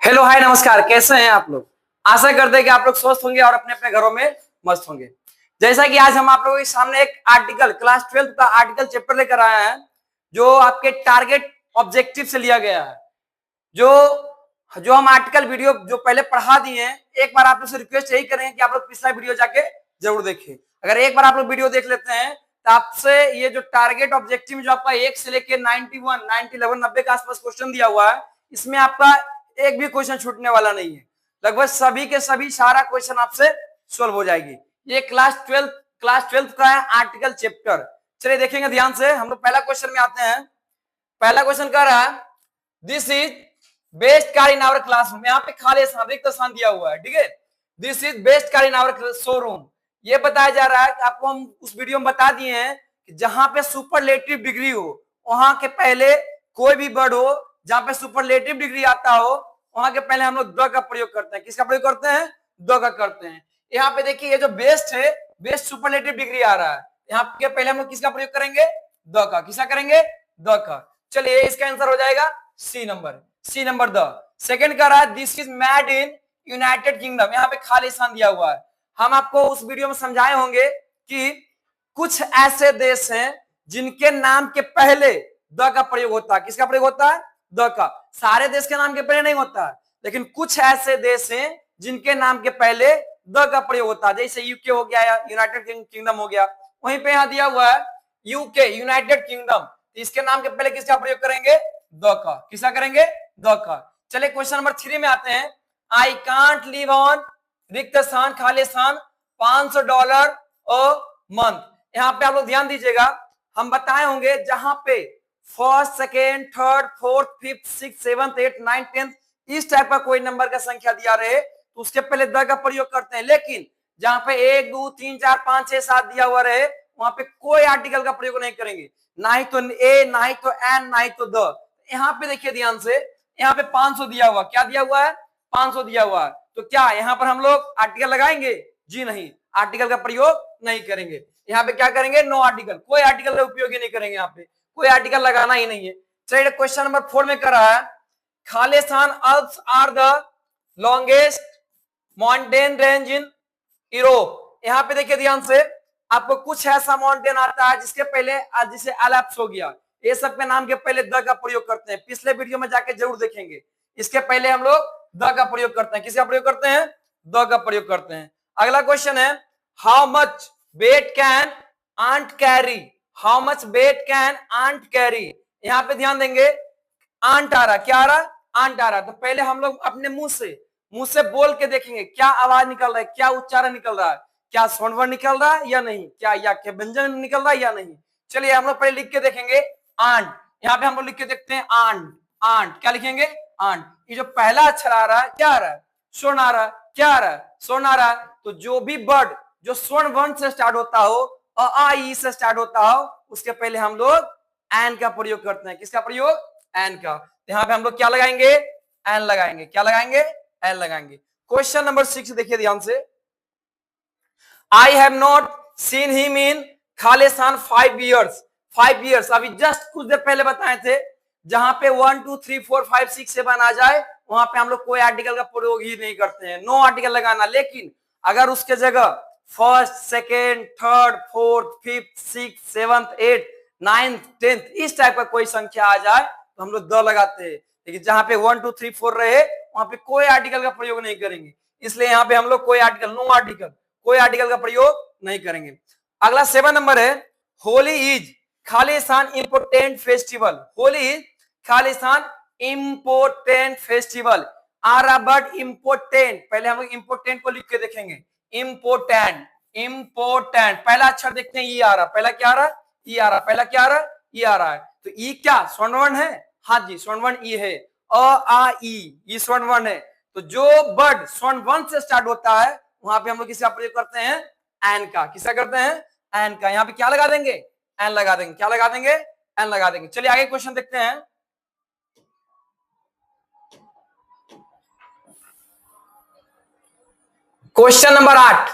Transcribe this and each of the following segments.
Hello hi नमस्कार, कैसे हैं आप लोग। आशा करते हैं कि आप लोग स्वस्थ होंगे और अपने अपने घरों में मस्त होंगे। जैसा कि आज हम आप लोगों के सामने एक आर्टिकल क्लास 12 का आर्टिकल चैप्टर लेकर आए हैं जो आपके टारगेट ऑब्जेक्टिव से लिया गया है। जो जो हम आर्टिकल वीडियो जो पहले पढ़ा दिए हैं, एक बार आप लोग से रिक्वेस्ट यही करेंगे कि आप लोग पिछला वीडियो जाके जरूर देखें। अगर एक बार आप लोग वीडियो देख लेते हैं तो आपसे ये जो टारगेट ऑब्जेक्टिव में जो आपका 1 से लेके 91, 90, 11, 90 के आसपास क्वेश्चन दिया हुआ है, इसमें आपका एक भी क्वेश्चन छूटने वाला नहीं है। लगभग सभी के सभी सारा क्वेश्चन आपसे सोल्व हो जाएगी। ये क्लास 12 का है आर्टिकल चैप्टर। चलिए देखेंगे ध्यान से। हम लोग पहला क्वेश्चन में आते हैं। पहला क्वेश्चन कह रहा है this is best car in our classroom. यहाँ पे खाली रिक्त स्थान दिया हुआ है, ठीक है। This is best car in our showroom. ये बताया जा रहा है कि आपको हम उस वीडियो में बता दिए हैं कि जहां पे सुपरलेटिव डिग्री हो वहां के पहले कोई भी वर्ड हो, जहां पे सुपरलेटिव डिग्री आता हो वहां के पहले हम लोग द का प्रयोग करते हैं। किसका प्रयोग करते हैं? द का करते हैं। यहाँ पे देखिए ये जो बेस्ट है, बेस्ट सुपरलेटिव डिग्री आ रहा है, यहाँ पे पहले हम लोग किसका प्रयोग करेंगे? द का। किसका करेंगे? द का। चलिए इसका आंसर हो जाएगा सी नंबर द। सेकंड कर रहा है this is made in United kingdom. यहाँ पे खाली स्थान दिया हुआ है। हम आपको उस वीडियो में समझाए होंगे कि कुछ ऐसे देश हैं जिनके नाम के पहले द का प्रयोग होता है। किसका प्रयोग होता है? द का। सारे देश के नाम के पहले नहीं होता है, लेकिन कुछ ऐसे देश हैं जिनके नाम के पहले द का प्रयोग होता है। जैसे यूके हो गया या यूनाइटेड किंगडम हो गया। वहीं पे यहाँ दिया हुआ है यूके, यूनाइटेड किंगडम। इसके नाम के पहले किसका प्रयोग करेंगे? द का। किसका करेंगे? द का। चलिए क्वेश्चन नंबर 3 में आते हैं। आई कांट लिव ऑन रिक्त स्थान खाली स्थान $500 अ मंथ। यहाँ पे आप लोग ध्यान दीजिएगा, हम बताए होंगे जहां पे first, second, third, fourth, fifth, six, seventh, eight, 9, 10 इस टाइप का कोई नंबर का संख्या दिया रहे तो उसके पहले द का प्रयोग करते हैं। लेकिन जहां पे 1, 2, 3, 4, 5, 6, 7 दिया हुआ रहे वहां पे कोई आर्टिकल का प्रयोग नहीं करेंगे। ना ही तो ए, ना ही तो एन, ना ही तो द। यहाँ पे देखिए ध्यान से, यहाँ पे 500 दिया हुआ। क्या दिया हुआ है? 500 दिया हुआ है। तो क्या यहाँ पर हम लोग आर्टिकल लगाएंगे? जी नहीं, आर्टिकल का प्रयोग नहीं करेंगे। यहाँ पे क्या करेंगे? No article. कोई आर्टिकल का उपयोग ही नहीं करेंगे। यहाँ पे कोई आर्टिकल लगाना ही नहीं है। चलिए क्वेश्चन नंबर 4 में कर रहा है खालिस्तान Alps are the longest mountain range in Europe. यहाँ पे देखिए ध्यान से, आपको कुछ ऐसा माउंटेन आता है जिसके पहले जिसे एल्प्स हो गया, ये सब के नाम के पहले द का प्रयोग करते हैं। पिछले वीडियो में जाके जरूर देखेंगे। इसके पहले हम लोग द का प्रयोग करते हैं। किसका प्रयोग करते हैं? द का प्रयोग करते हैं। अगला क्वेश्चन है how much weight can ant carry. How much weight can ant carry. यहाँ पे ध्यान देंगे, आंट आ रहा। क्या आ रहा? आंट आ रहा। तो पहले हम लोग अपने मुंह से बोल के देखेंगे क्या आवाज निकल रहा है, क्या उच्चारण निकल रहा है, क्या स्वर्ण निकल रहा है या नहीं, क्या या के व्यंजन निकल रहा है या नहीं। चलिए हम लोग पहले लिख के देखेंगे आंट। यहाँ पे हम लोग लिख के देखते हैं आंट। आंट क्या लिखेंगे? आंट। ये जो पहला अक्षर आ रहा है क्या आ रहा है? स्वर्ण आ रहा है। क्या आ रहा है? स्वर्ण आ रहा है। तो जो भी वर्ड जो स्वर्ण वर्ण से स्टार्ट होता हो, अ ई से स्टार्ट होता हो, उसके पहले हम लोग एन का प्रयोग करते हैं। किसका प्रयोग? एन का। यहाँ पे हम लोग क्या लगाएंगे? एन लगाएंगे। क्या लगाएंगे? एन लगाएंगे। क्वेश्चन नंबर 6 देखिए ध्यान से। I have not seen him in Khalistan 5 years। 5 years अभी जस्ट कुछ देर पहले बताए थे। जहां पे 1, 2, 3, 4, 5, 6, 7 आ जाए वहां पे हम लोग कोई आर्टिकल का प्रयोग ही नहीं करते हैं। नो आर्टिकल लगाना। लेकिन अगर उसके जगह first, second, third, fourth, fifth, six, seventh, eight, 9th, 10th इस टाइप का कोई संख्या आ जाए तो हम लोग द लगाते हैं। लेकिन जहां पे 1, 2, 3, 4 रहे वहां पे कोई आर्टिकल का प्रयोग नहीं करेंगे। इसलिए यहाँ पे हम लोग कोई आर्टिकल, नो आर्टिकल, कोई आर्टिकल का प्रयोग नहीं करेंगे। अगला 7 नंबर है होली इज खालिस्तान इंपोर्टेंट फेस्टिवल। होली इज खालिस्तान important festival. Are but important, पहले हम लोग इंपोर्टेंट को लिख के देखेंगे। इंपोर्टेंट, इंपोर्टेंट पहला अक्षर देखते हैं ई आ रहा। पहला क्या आ रहा? ई आ रहा। पहला क्या आ रहा? ई आ रहा है। तो ई क्या स्वर्ण वर्ण है? हाँ जी, स्वर्ण वर्ण ई है। अ आ ई स्वर्ण वर्ण है। तो जो वर्ड स्वर्ण वर्ण से स्टार्ट होता है वहां पे हम लोग किसका प्रयोग करते हैं? एन का। किसका करते हैं? एन का। यहाँ पे क्या लगा देंगे? एन लगा देंगे। क्या लगा देंगे? एन लगा देंगे। चलिए आगे क्वेश्चन देखते हैं। Question number 8।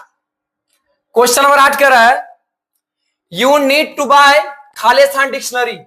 क्वेश्चन नंबर 8 कह रहा है यू नीड टू बाय खालिस्तान dictionary.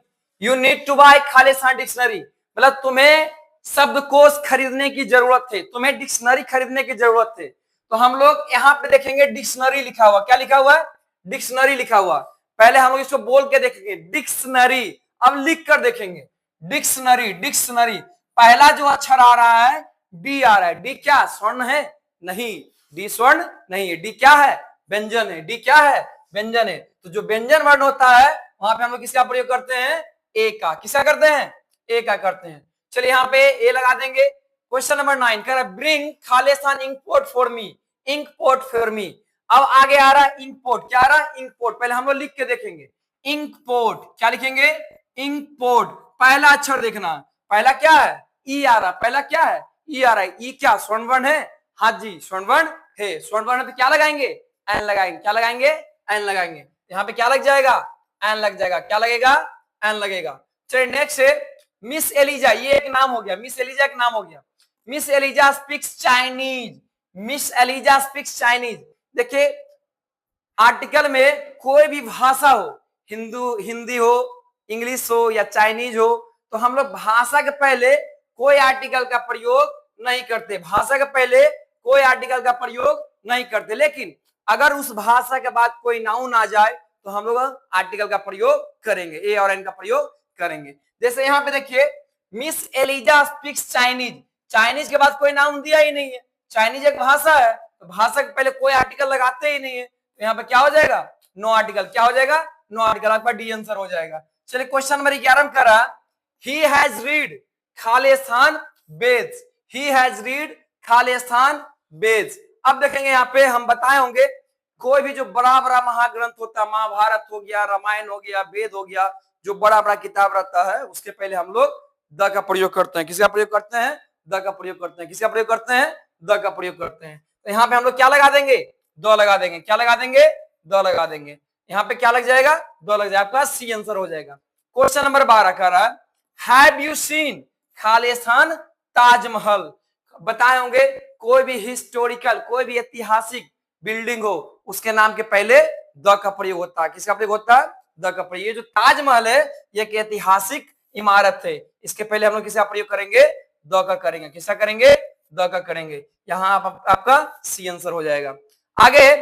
You need to buy खालिस्तान डिक्शनरी मतलब तुम्हें शब्दकोश खरीदने की जरूरत है, तुम्हें डिक्शनरी खरीदने की जरूरत है। तो हम लोग यहाँ पे देखेंगे डिक्शनरी लिखा हुआ, क्या लिखा हुआ है, डिक्शनरी लिखा हुआ। पहले हम लोग इसको बोल के देखेंगे डिक्शनरी, अब लिख कर देखेंगे डिक्शनरी। डिक्शनरी पहला जो अक्षर आ रहा है डी आ रहा है। डी क्या स्वर्ण है, नहीं, डी स्वर्ण नहीं है। डी क्या है, व्यंजन है। डी क्या है, व्यंजन है। तो जो व्यंजन वर्ण होता है वहां पे हम लोग किसका प्रयोग करते हैं, ए का। किसका करते हैं, ए का करते हैं। चलिए यहाँ पे ए लगा देंगे। क्वेश्चन नंबर 9 कह रहा है ब्रिंग खालिस्तान ink pot for me, ink pot for me. अब आगे आ रहा है इंक पोर्ट, क्या आ रहा है, इंक पोर्ट। पहले हम लोग लिख के देखेंगे इंक पोर्ट, क्या लिखेंगे, इंक पोर्ट। पहला अक्षर देखना, पहला क्या है, ई आ रहा, पहला क्या है, ई आ रहा है। ई क्या स्वर्ण वर्ण है, हाँ जी स्वर्ण वर्ण है। स्वर्ण वर्ण पे क्या लगाएंगे, एन लगाएंगे। क्या लगाएंगे, एन लगाएंगे। यहाँ पे क्या लग जाएगा, एन लग जाएगा। क्या लगेगा, एन लगेगा। चलिए नेक्स्ट है मिस एलिजा, ये एक नाम हो गया, मिस एलिजा एक नाम हो गया। Miss Eliza speaks Chinese, miss Eliza speaks Chinese. देखिए आर्टिकल में कोई भी भाषा हो, हिंदी हो, इंग्लिश हो या चाइनीज हो, तो हम लोग भाषा के पहले कोई आर्टिकल का प्रयोग नहीं करते, भाषा के पहले कोई आर्टिकल का प्रयोग नहीं करते। लेकिन अगर उस भाषा के बाद कोई नाउन आ जाए तो हम लोग आर्टिकल का प्रयोग करेंगे, ए और एन का प्रयोग करेंगे। जैसे यहाँ पे देखिए miss Eliza speaks Chinese, Chinese के बाद कोई नाउन दिया ही नहीं है, चाइनीज एक भाषा है, तो भाषा के पहले कोई आर्टिकल लगाते ही नहीं है, तो यहाँ पे क्या हो जाएगा, नो आर्टिकल। क्या हो जाएगा, नो आर्टिकल। आपका डी आंसर हो जाएगा। चलिए क्वेश्चन नंबर 11 करा, ही हैज रीड खालिस्तान बेद्स, ही हैज रीड खालिस्तान बेद्स। अब देखेंगे यहाँ पे हम बताए होंगे कोई भी जो बड़ा बड़ा महाग्रंथ होता है, महाभारत हो गया, रामायण हो गया, वेद हो गया, जो बड़ा बड़ा किताब रहता है उसके पहले हम लोग द का प्रयोग करते हैं। किसका प्रयोग करते हैं, द का प्रयोग करते हैं। किसका प्रयोग करते हैं, द का प्रयोग करते हैं। तो यहाँ पे हम लोग क्या लगा देंगे, दो लगा देंगे। क्या लगा देंगे, दो लगा देंगे। यहाँ पे क्या लग जाएगा, दो लग जाएगा। आपका सी आंसर हो जाएगा। क्वेश्चन नंबर 12 कह रहा है have you seen Khalistan Taj Mahal. बताए होंगे कोई भी हिस्टोरिकल, कोई भी ऐतिहासिक बिल्डिंग हो उसके नाम के पहले द का प्रयोग होता है। किसका प्रयोग होता है, द का प्रयोग। ये जो ताजमहल है ये एक ऐतिहासिक इमारत है, इसके पहले हम लोग किसका प्रयोग करेंगे, द का करेंगे। किसका करेंगे, द का करेंगे। यहाँ आपका सी आंसर हो जाएगा। आगे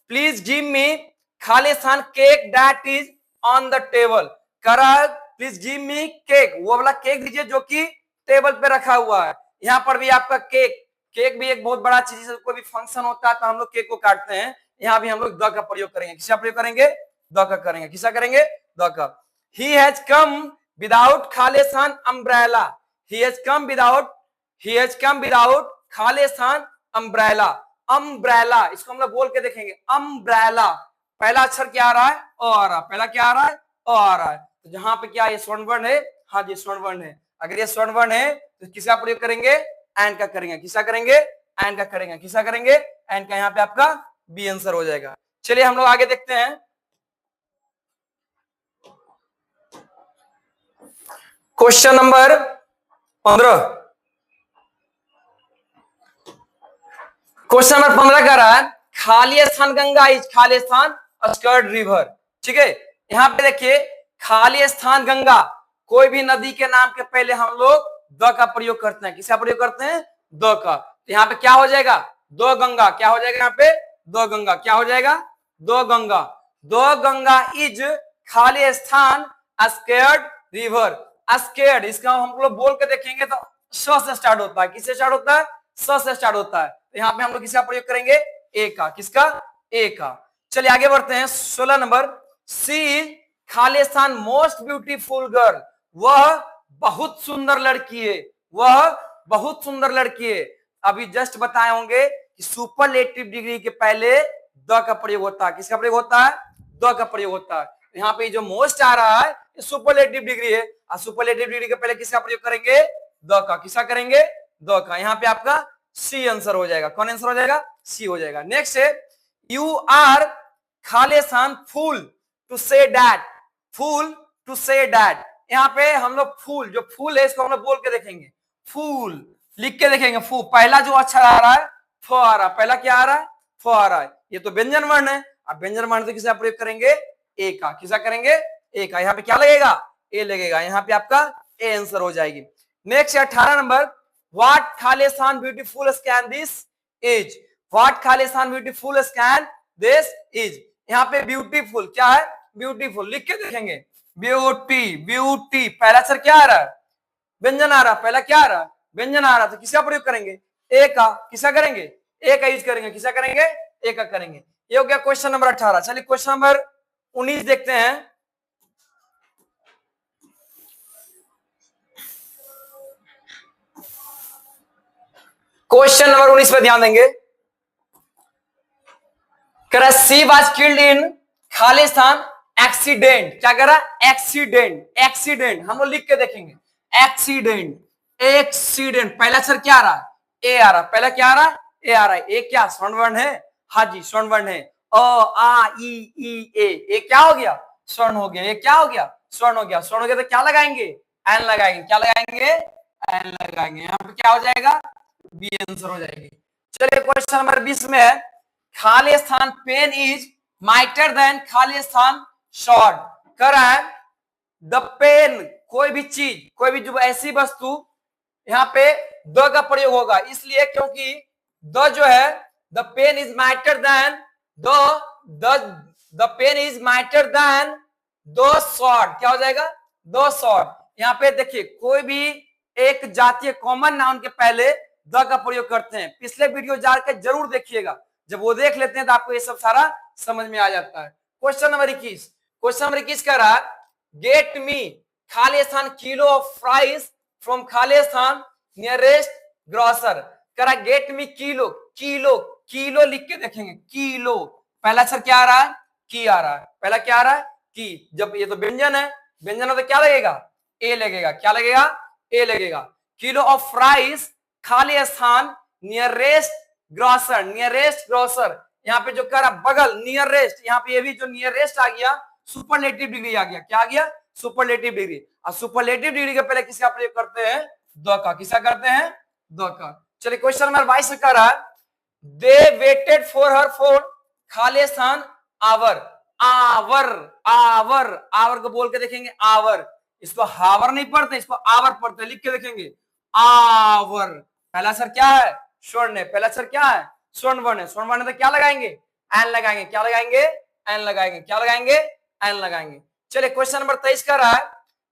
please give me Khalistan cake that is on the table. करा प्लीज गिव मी केक, वो वाला केक दीजिए जो कि टेबल पे रखा हुआ है। यहाँ पर भी आपका केक, केक भी एक बहुत बड़ा चीज है। कोई भी फंक्शन होता है तो हम लोग केक को काटते हैं, यहाँ भी हम लोग द का प्रयोग करेंगे। किसका प्रयोग करेंगे, द का करेंगे। किसका करेंगे, द का। He has come without Khalistan umbrella, he has come without Khalistan umbrella. Umbrella इसको हम लोग बोल के देखेंगे अम्ब्रेला। पहला अक्षर क्या आ रहा है, ओ आ रहा है। पहला क्या आ रहा है, ओ आ रहा है। तो जहां पे क्या ये स्वर्ण वर्ण है, हाँ जी स्वर्ण वर्ण है। अगर ये स्वर्ण वर्ण है तो किसका प्रयोग करेंगे, एन का करेंगे। किसका करेंगे, एन का करेंगे। किसका करेंगे, एन का। यहाँ पे आपका बी आंसर हो जाएगा। चलिए हम लोग आगे देखते हैं। क्वेश्चन नंबर 15, क्वेश्चन नंबर 15 का रहा है Khalistan Ganga is Khalistan scared river. ठीक है, यहाँ पे देखिए खालिस्तान गंगा, कोई भी नदी के नाम के पहले हम लोग द का प्रयोग करते हैं। किसका प्रयोग करते हैं, द का। तो यहाँ पे क्या हो जाएगा, दो गंगा। क्या हो जाएगा यहाँ पे, दो गंगा। क्या हो जाएगा, दो गंगा। दो Ganga is Khalistan scared river. Scared इसका हम लोग बोल के देखेंगे तो स से स्टार्ट होता है। किससे स्टार्ट होता है, स से स्टार्ट होता है। तो यहाँ पे हम लोग किसका प्रयोग करेंगे, ए का। किसका, ए का। चलिए आगे बढ़ते हैं। 16 नंबर, सी इज खालिस्तान मोस्ट ब्यूटीफुल गर्ल। वह बहुत सुंदर लड़की है, वह बहुत सुंदर लड़की है। अभी जस्ट बताए होंगे कि सुपरलेटिव डिग्री के पहले द का प्रयोग होता है। किसका प्रयोग होता है, द का प्रयोग होता है। यहाँ पे जो मोस्ट आ रहा है ये सुपरलेटिव डिग्री है, और सुपरलेटिव डिग्री के पहले किसका प्रयोग करेंगे, द का। किसका करेंगे, द का। यहाँ पे आपका सी आंसर हो जाएगा। कौन आंसर हो जाएगा, सी हो जाएगा। नेक्स्ट है यू आर खालिस्तान fool to say that, fool to say that. यहाँ पे हम लोग फूल, जो फूल है इसको हम लोग बोल के देखेंगे, फूल लिख के देखेंगे। फू पहला जो अक्षर आ रहा है फ आ रहा है। पहला क्या आ रहा है, फ आ रहा है। ये तो व्यंजन वर्ण है। अब व्यंजन वर्ण तो किसका प्रयोग करेंगे, ए का। किसका करेंगे, ए का। यहाँ पे क्या लगेगा, ए लगेगा। यहाँ पे आपका ए आंसर हो जाएगी। Next 18 number, what Khalistan beautiful scan this is, what Khalistan beautiful scan this is. यहाँ पे ब्यूटीफुल क्या है, ब्यूटीफुल लिख के देखेंगे, ब्यूटी ब्यूटी, पहला अक्षर क्या आ रहा है, व्यंजन आ रहा, पहला क्या आ रहा, व्यंजन आ रहा, तो किसका प्रयोग करेंगे, ए का, किसका करेंगे, ए का यूज करेंगे, किसका करेंगे, ए का करेंगे। ये हो गया क्वेश्चन नंबर 18। चलिए क्वेश्चन नंबर 19 देखते हैं। क्वेश्चन नंबर 19 पे ध्यान देंगे। She was killed in Khalistan accident, क्या करा, एक्सीडेंट, एक्सीडेंट हम लोग लिख के देखेंगे, एक्सीडेंट, एक्सीडेंट, पहला अक्षर क्या आ रहा है, ए आ रहा, पहला क्या आ रहा है, ए आ रहा है। ए क्या स्वर्ण वर्ण है, हाँ जी स्वर्ण वर्ण है, अ आ ई ए क्या हो गया, स्वर्ण हो गया, ये क्या हो गया, स्वर्ण हो गया, स्वर्ण हो गया तो क्या लगाएंगे, एन लगाएंगे, क्या लगाएंगे, एन लगाएंगे, यहाँ पे क्या हो जाएगा, बी आंसर हो जाएगी। चलिए क्वेश्चन नंबर 20 में है, खालिस्तान पेन इज माइटर देन खालिस्तान शॉर्ट, कर है द पेन, कोई भी चीज, कोई भी जो ऐसी वस्तु, यहाँ पे द का प्रयोग होगा इसलिए क्योंकि द जो है, the pen is mightier than the pen is mightier than the sword, क्या हो जाएगा, दो शॉर्ट। यहाँ पे देखिए कोई भी एक जातीय कॉमन नाउन के पहले द का प्रयोग करते हैं, पिछले वीडियो जाकर जरूर देखिएगा, जब वो देख लेते हैं तो आपको ये सब सारा समझ में आ जाता है। क्वेश्चन नंबर 21, क्वेश्चन नंबर 21 कह रहा है, get me Khalistan kilo of fries from Khalistan nearest grocer, कह रहा get me kilo, kilo, kilo लिख के देखेंगे, किलो, पहला अक्षर क्या आ रहा है, की आ रहा है, पहला क्या आ रहा है, की, जब ये तो व्यंजन है, व्यंजन है तो क्या लगेगा, ए लगेगा, क्या लगेगा, ए लगेगा। Kilo of fries Khalistan nearest grocer, nearest grocer, यहाँ पे जो कह रहा बगल, नियरेस्ट, यहाँ पे ये भी जो नियरेस्ट आ गया सुपरलेटिव डिग्री आ गया, क्या आ गया, सुपरलेटिव डिग्री, और सुपरलेटिव डिग्री के पहले किसका प्रयोग करते हैं, द का, किसका करते हैं, द का। चलिए क्वेश्चन नंबर 22 में कह रहा है, they waited for her for खालिस्तान आवर, आवर, आवर, आवर को बोल के देखेंगे, आवर, इसको हावर नहीं पढ़ते, इसको आवर पढ़ते, लिख के देखेंगे, आवर, पहला अक्षर क्या है, स्वर्ण है, पहला अक्षर क्या है, स्वर्ण वर्ण है, स्वर्ण वर्ण तो क्या लगाएंगे, एन लगाएंगे, क्या लगाएंगे, एन लगाएंगे, क्या लगाएंगे, एन लगाएंगे। चलिए क्वेश्चन नंबर 23 का रहा है,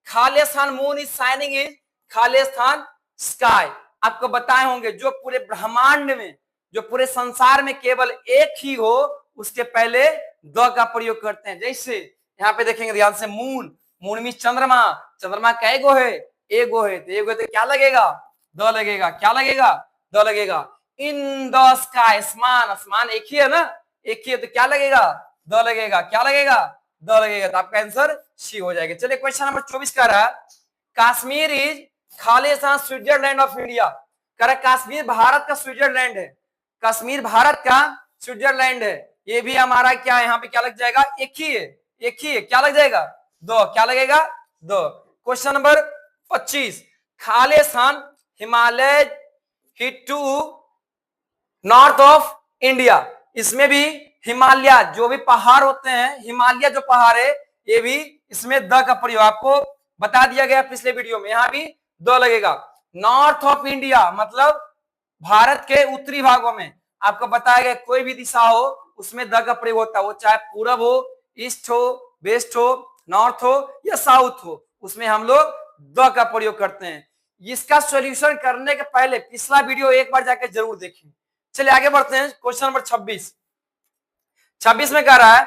Khalistan moon is shining is Khalistan sky, आपको बताए होंगे जो पूरे ब्रह्मांड में, जो पूरे संसार में केवल एक ही हो उसके पहले द का प्रयोग करते हैं। जैसे यहाँ पे देखेंगे ध्यान से, मून, मून मीन चंद्रमा, चंद्रमा कै गो है, एगो है, तो एगो तो क्या लगेगा, द लगेगा, क्या लगेगा, द लगेगा। इन द स्काई, आसमान, आसमान एक ही है ना, एक ही है तो क्या लगेगा, द लगेगा, क्या लगेगा, द लगेगा, तो आपका आंसर सी हो जाएगा। चलिए क्वेश्चन नंबर 24 का रहा, Kashmir is Khalistan Switzerland of India, कह रहा कश्मीर भारत का स्विट्जरलैंड है, कश्मीर भारत का स्विट्जरलैंड है, ये भी हमारा क्या है, यहाँ पे क्या लग जाएगा, एक ही है, एक ही है, क्या लग जाएगा, दो, क्या लगेगा, दो। क्वेश्चन नंबर 25, खालिस्तान Himalaya hit to north of India, इसमें भी हिमालय जो भी पहाड़ होते हैं, हिमालय जो पहाड़ है, ये भी इसमें द का प्रयोग आपको बता दिया गया पिछले वीडियो में, यहां भी द लगेगा। नॉर्थ ऑफ इंडिया मतलब भारत के उत्तरी भागों में, आपको बताया गया कोई भी दिशा हो उसमें द का प्रयोग होता है, वो चाहे पूरब हो, ईस्ट हो, वेस्ट हो, नॉर्थ हो या साउथ हो, उसमें हम लोग द का प्रयोग करते हैं। इसका सॉल्यूशन करने के पहले पिछला वीडियो एक बार जाकर जरूर देखिए। चलिए आगे बढ़ते हैं, क्वेश्चन नंबर 26, 26 में कह रहा है,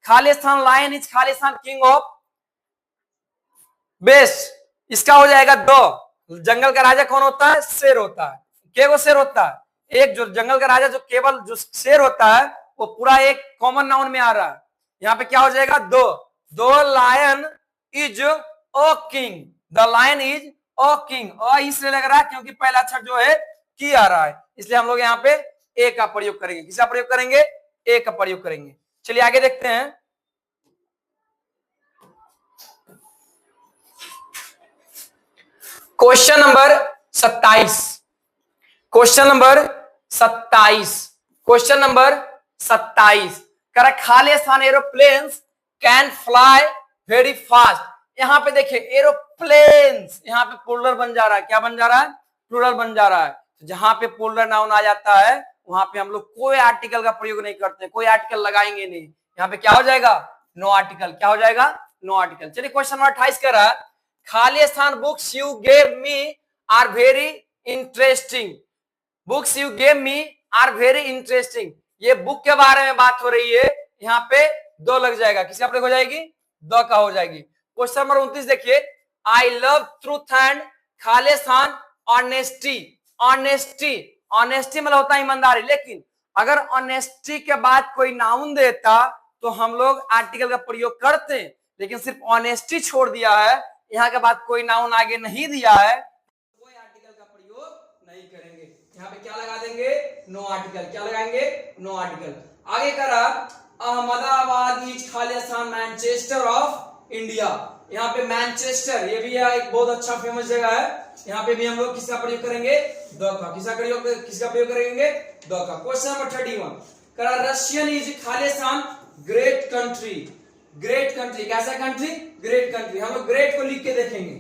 खालिस्तान लायन इज खालिस्तान किंग ऑफ बेस्ट, इसका हो जाएगा दो, जंगल का राजा कौन होता है, शेर होता है, केवल शेर होता है, एक जो जंगल का राजा जो केवल जो शेर होता है वो पूरा एक कॉमन नाउन में आ रहा है, यहाँ पे क्या हो जाएगा, दो, दो लायन इज ओ किंग, द लायन इज ओ किंग, इसलिए लग रहा है क्योंकि पहला अक्षर जो है की आ रहा है, इसलिए हम लोग यहाँ पे ए का प्रयोग करेंगे, किसका प्रयोग करेंगे, ए का प्रयोग करेंगे। चलिए आगे देखते हैं, question number 27, question number 27, question number 27 कह Khalistan aeroplanes can fly very fast, यहाँ पे देखिए एरोप्लेन्स, यहाँ पे प्लूरल बन जा रहा है, क्या बन जा रहा है, प्लूरल बन जा रहा है। तो जहां पे प्लूरल नाउन आ जाता है वहां पे हम लोग कोई आर्टिकल का प्रयोग नहीं करते, कोई आर्टिकल लगाएंगे नहीं। यहाँ पे क्या हो जाएगा, नो आर्टिकल। क्या हो जाएगा, नो आर्टिकल। चलिए क्वेश्चन नंबर 28 कर रहा है, खाली स्थान books you gave me are very interesting. Books you gave me are very interesting, ये बुक के बारे में बात हो रही है। यहाँ पे दो लग जाएगा, किसका प्रयोग हो जाएगी, दो का हो जाएगी। क्वेश्चन नंबर 29 देखिए, आई लव ट्रूथ एंड खाली स्थान ऑनेस्टी। ऑनेस्टी, ऑनेस्टी मतलब होता है ईमानदारी, लेकिन अगर ऑनेस्टी के बाद कोई नाउन देता तो हम लोग आर्टिकल का प्रयोग करते हैं, लेकिन सिर्फ ऑनेस्टी छोड़ दिया है, यहाँ के बाद कोई नाउन आगे नहीं दिया है, कोई आर्टिकल का प्रयोग नहीं करेंगे। यहाँ पे क्या लगा देंगे, नो आर्टिकल। क्या लगाएंगे, नो आर्टिकल। आगे करा, अहमदाबाद इज खाली स्थान मैनचेस्टर ऑफ इंडिया। यहाँ पे मैनचेस्टर, ये भी एक बहुत अच्छा फेमस जगह है। यहाँ पे भी हम लोग किसका प्रयोग करेंगे, द का। किसका प्रयोग करेंगे, द का। क्वेश्चन नंबर 31 करा, रशियन इज खाली स्थान ग्रेट कंट्री। ग्रेट कंट्री, कैसा कंट्री, ग्रेट कंट्री। हम लोग ग्रेट को लिख के देखेंगे,